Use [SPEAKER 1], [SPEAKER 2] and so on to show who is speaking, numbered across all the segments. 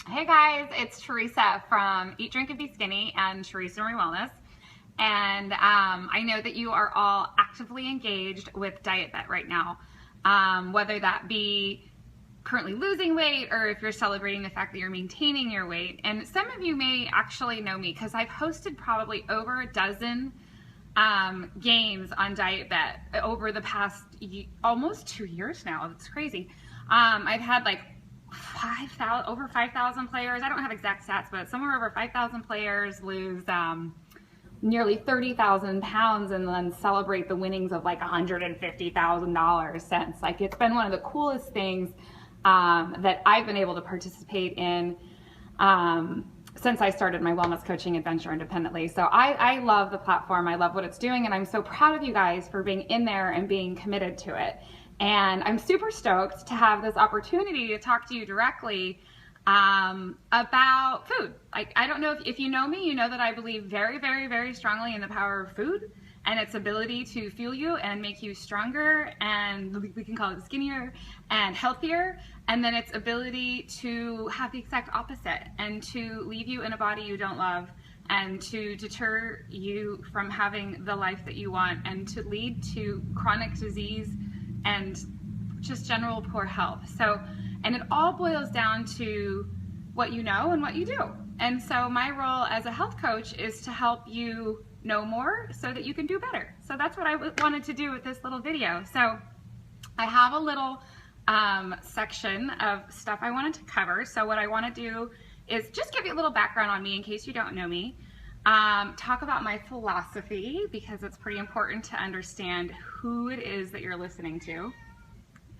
[SPEAKER 1] Hey guys, it's Teresa from Eat, Drink, and Be Skinny and Teresa Marie Wellness. And I know that you are all actively engaged with Diet Bet right now, whether that be currently losing weight or if you're celebrating the fact that you're maintaining your weight. And some of you may actually know me because I've hosted probably over a dozen games on Diet Bet over the past almost 2 years now. It's crazy. I've had like over 5,000 players. I don't have exact stats, but somewhere over 5,000 players lose nearly 30,000 pounds and then celebrate the winnings of like $150,000 since. Like, it's been one of the coolest things that I've been able to participate in since I started my wellness coaching adventure independently. So I love the platform. I love what it's doing, and I'm so proud of you guys for being in there and being committed to it. And I'm super stoked to have this opportunity to talk to you directly about food. I don't know if you know me, you know that I believe very, very, very strongly in the power of food and its ability to fuel you and make you stronger, and we can call it skinnier and healthier, and then its ability to have the exact opposite and to leave you in a body you don't love and to deter you from having the life that you want and to lead to chronic disease and just general poor health. So, and it all boils down to what you know and what you do. And so my role as a health coach is to help you know more so that you can do better. So that's what I wanted to do with this little video. So I have a little section of stuff I wanted to cover. So what I want to do is just give you a little background on me in case you don't know me. Talk about my philosophy, because it's pretty important to understand who it is that you're listening to.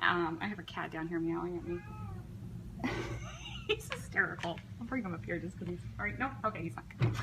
[SPEAKER 1] I have a cat down here meowing at me. He's hysterical. I'll bring him up here just because he's, all right, no, okay, he's not good.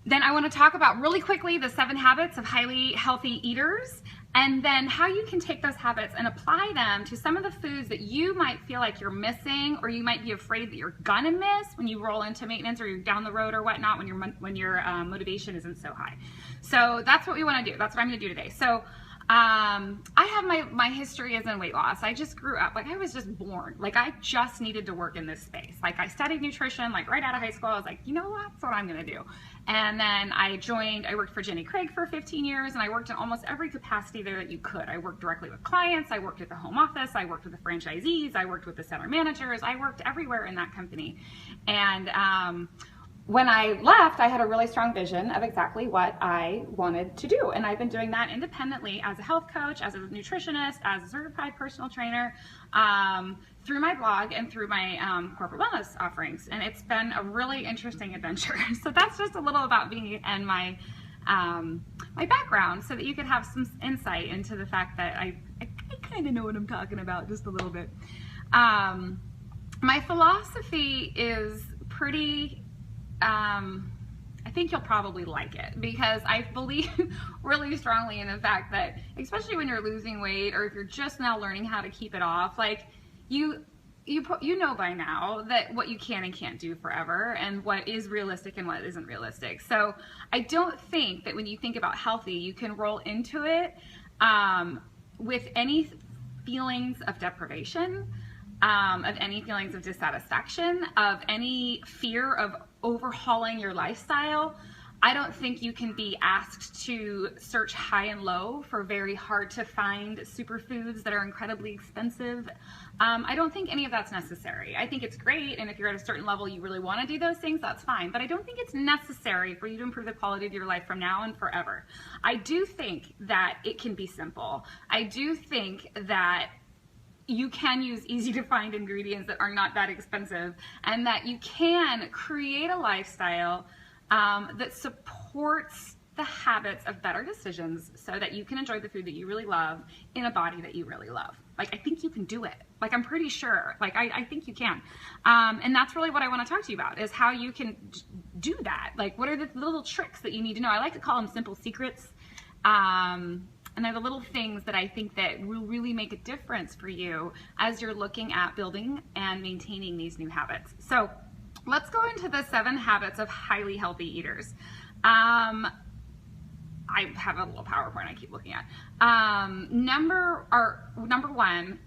[SPEAKER 1] Then I want to talk about really quickly the 7 habits of highly healthy eaters, and then how you can take those habits and apply them to some of the foods that you might feel like you're missing, or you might be afraid that you're gonna miss when you roll into maintenance or you're down the road or whatnot when your motivation isn't so high. So that's what we want to do. That's what I'm going to do today. So I have my history as in weight loss. I just grew up, like I was just born, like I just needed to work in this space. Like I studied nutrition, like right out of high school. I was like, you know what, that's what I'm going to do. And then I worked for Jenny Craig for 15 years, and I worked in almost every capacity there that you could. I worked directly with clients. I worked at the home office. I worked with the franchisees. I worked with the center managers. I worked everywhere in that company. And, when I left, I had a really strong vision of exactly what I wanted to do. And I've been doing that independently as a health coach, as a nutritionist, as a certified personal trainer, through my blog and through my corporate wellness offerings. And it's been a really interesting adventure. So that's just a little about me and my background, so that you could have some insight into the fact that I kind of know what I'm talking about just a little bit. My philosophy is pretty... I think you'll probably like it, because I believe really strongly in the fact that, especially when you're losing weight, or if you're just now learning how to keep it off, like you know by now that what you can and can't do forever, and what is realistic and what isn't realistic. So I don't think that when you think about healthy, you can roll into it with any feelings of deprivation, of any feelings of dissatisfaction, of any fear of overhauling your lifestyle. I don't think you can be asked to search high and low for very hard to find superfoods that are incredibly expensive. I don't think any of that's necessary. I think it's great, and if you're at a certain level you really want to do those things, that's fine. But I don't think it's necessary for you to improve the quality of your life from now and forever. I do think that it can be simple. I do think that you can use easy to find ingredients that are not that expensive, and that you can create a lifestyle that supports the habits of better decisions, so that you can enjoy the food that you really love in a body that you really love. Like, I think you can do it. Like, I'm pretty sure. Like, I think you can. And that's really what I want to talk to you about, is how you can do that. Like, what are the little tricks that you need to know? I like to call them simple secrets. And they're the little things that I think that will really make a difference for you as you're looking at building and maintaining these new habits. So let's go into the 7 habits of highly healthy eaters. I have a little PowerPoint I keep looking at. Number 1,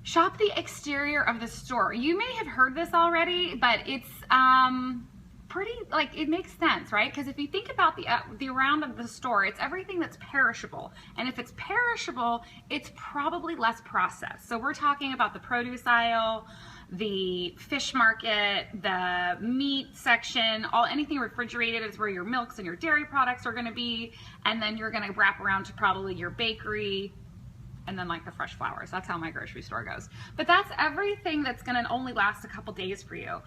[SPEAKER 1] shop the exterior of the store. You may have heard this already, but it's pretty, like, it makes sense, right? Because if you think about the around of the store, it's everything that's perishable. And if it's perishable, it's probably less processed. So we're talking about the produce aisle, the fish market, the meat section, anything refrigerated is where your milks and your dairy products are gonna be. And then you're gonna wrap around to probably your bakery, and then like the fresh flowers. That's how my grocery store goes. But that's everything that's gonna only last a couple days for you.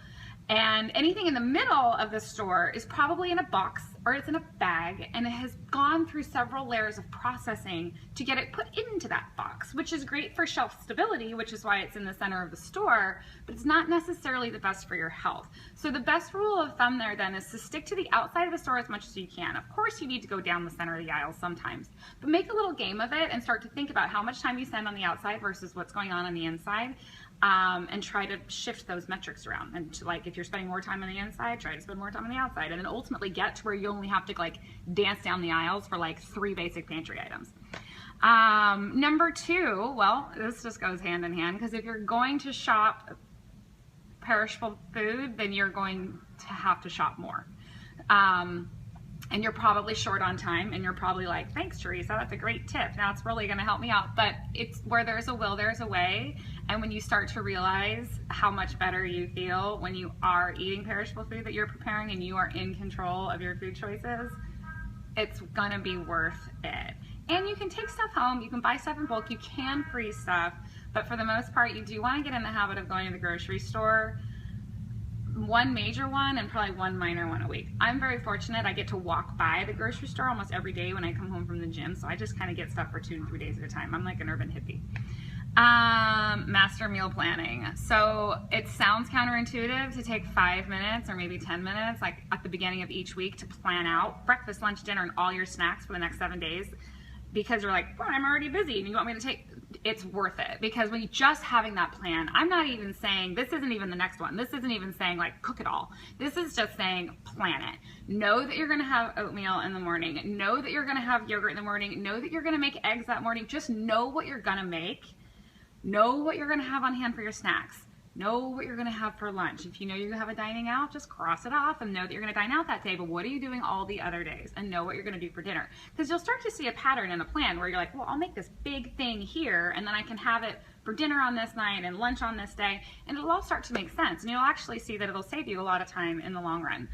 [SPEAKER 1] And anything in the middle of the store is probably in a box or it's in a bag, and it has gone through several layers of processing to get it put into that box, which is great for shelf stability, which is why it's in the center of the store, but it's not necessarily the best for your health. So the best rule of thumb there then is to stick to the outside of the store as much as you can. Of course you need to go down the center of the aisle sometimes, but make a little game of it and start to think about how much time you spend on the outside versus what's going on the inside. And try to shift those metrics around, and to, like, if you're spending more time on the inside, try to spend more time on the outside, and then ultimately get to where you only have to like dance down the aisles for like 3 basic pantry items. Number 2, well, this just goes hand in hand, because if you're going to shop perishable food, then you're going to have to shop more. And you're probably short on time, and you're probably like, thanks, Teresa, that's a great tip. Now it's really gonna help me out. But it's where there's a will, there's a way. And when you start to realize how much better you feel when you are eating perishable food that you're preparing and you are in control of your food choices, it's gonna be worth it. And you can take stuff home, you can buy stuff in bulk, you can freeze stuff, but for the most part, you do wanna get in the habit of going to the grocery store, one major one and probably one minor one a week. I'm very fortunate. I get to walk by the grocery store almost every day when I come home from the gym, so I just kind of get stuff for 2 to 3 days at a time. I'm like an urban hippie. Master meal planning. So it sounds counterintuitive to take 5 minutes or maybe 10 minutes, like at the beginning of each week, to plan out breakfast, lunch, dinner, and all your snacks for the next 7 days, because you're like, well, I'm already busy and you want me to take. It's worth it, because when you just having that plan, I'm not even saying, this isn't even the next one. This isn't even saying like cook it all. This is just saying plan it. Know that you're gonna have oatmeal in the morning. Know that you're gonna have yogurt in the morning. Know that you're gonna make eggs that morning. Just know what you're gonna make. Know what you're gonna have on hand for your snacks. Know what you're gonna have for lunch. If you know you have a dining out, just cross it off and know that you're gonna dine out that day, but what are you doing all the other days? And know what you're gonna do for dinner. Because you'll start to see a pattern and a plan where you're like, well, I'll make this big thing here, and then I can have it for dinner on this night and lunch on this day, and it'll all start to make sense. And you'll actually see that it'll save you a lot of time in the long run.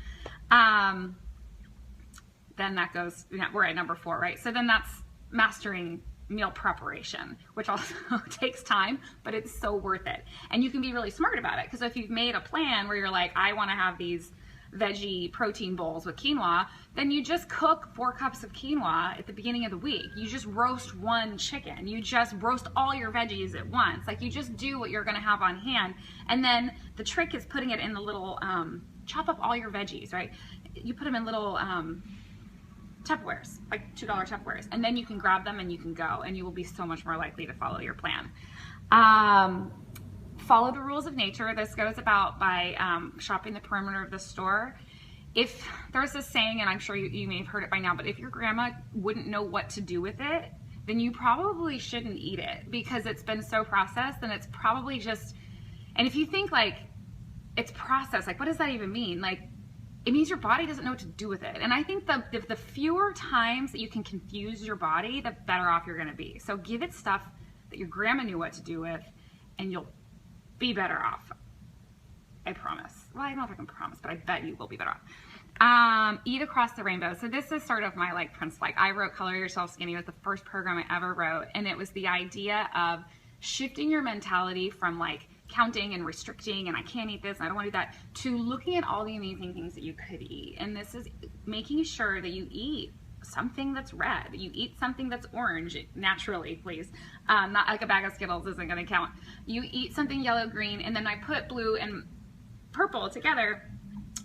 [SPEAKER 1] Then that goes, we're at number 4, right? So then that's mastering meal preparation, which also takes time, but it's so worth it. And you can be really smart about it, because if you've made a plan where you're like, I want to have these veggie protein bowls with quinoa, then you just cook 4 cups of quinoa at the beginning of the week. You just roast 1 chicken. You just roast all your veggies at once. Like, you just do what you're going to have on hand. And then the trick is putting it in the little, chop up all your veggies, right? You put them in little, Tupperwares, like $2 Tupperwares, and then you can grab them and you can go, and you will be so much more likely to follow your plan. Follow the rules of nature. This goes about by shopping the perimeter of the store. If there's this saying, and I'm sure you may have heard it by now, but if your grandma wouldn't know what to do with it, then you probably shouldn't eat it, because it's been so processed, and it's probably just, and if you think like it's processed, like what does that even mean? Like, it means your body doesn't know what to do with it. And I think the fewer times that you can confuse your body, the better off you're gonna be. So give it stuff that your grandma knew what to do with, and you'll be better off. I promise. Well, I don't know if I can promise, but I bet you will be better off. Eat across the rainbow. So this is sort of my principle. Like, I wrote Color Yourself Skinny. It was the first program I ever wrote. And it was the idea of shifting your mentality from like counting and restricting and I can't eat this and I don't want to do that, to looking at all the amazing things that you could eat. And this is making sure that you eat something that's red, you eat something that's orange, naturally, please. Not like a bag of Skittles isn't going to count. You eat something yellow, green, and then I put blue and purple together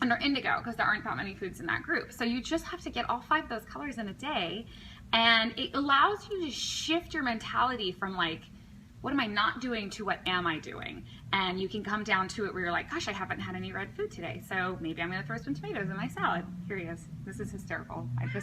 [SPEAKER 1] under indigo, because there aren't that many foods in that group. So you just have to get all 5 of those colors in a day, and it allows you to shift your mentality from like, what am I not doing, to what am I doing? And you can come down to it where you're like, gosh, I haven't had any red food today, so maybe I'm gonna throw some tomatoes in my salad. Here he is. This is hysterical.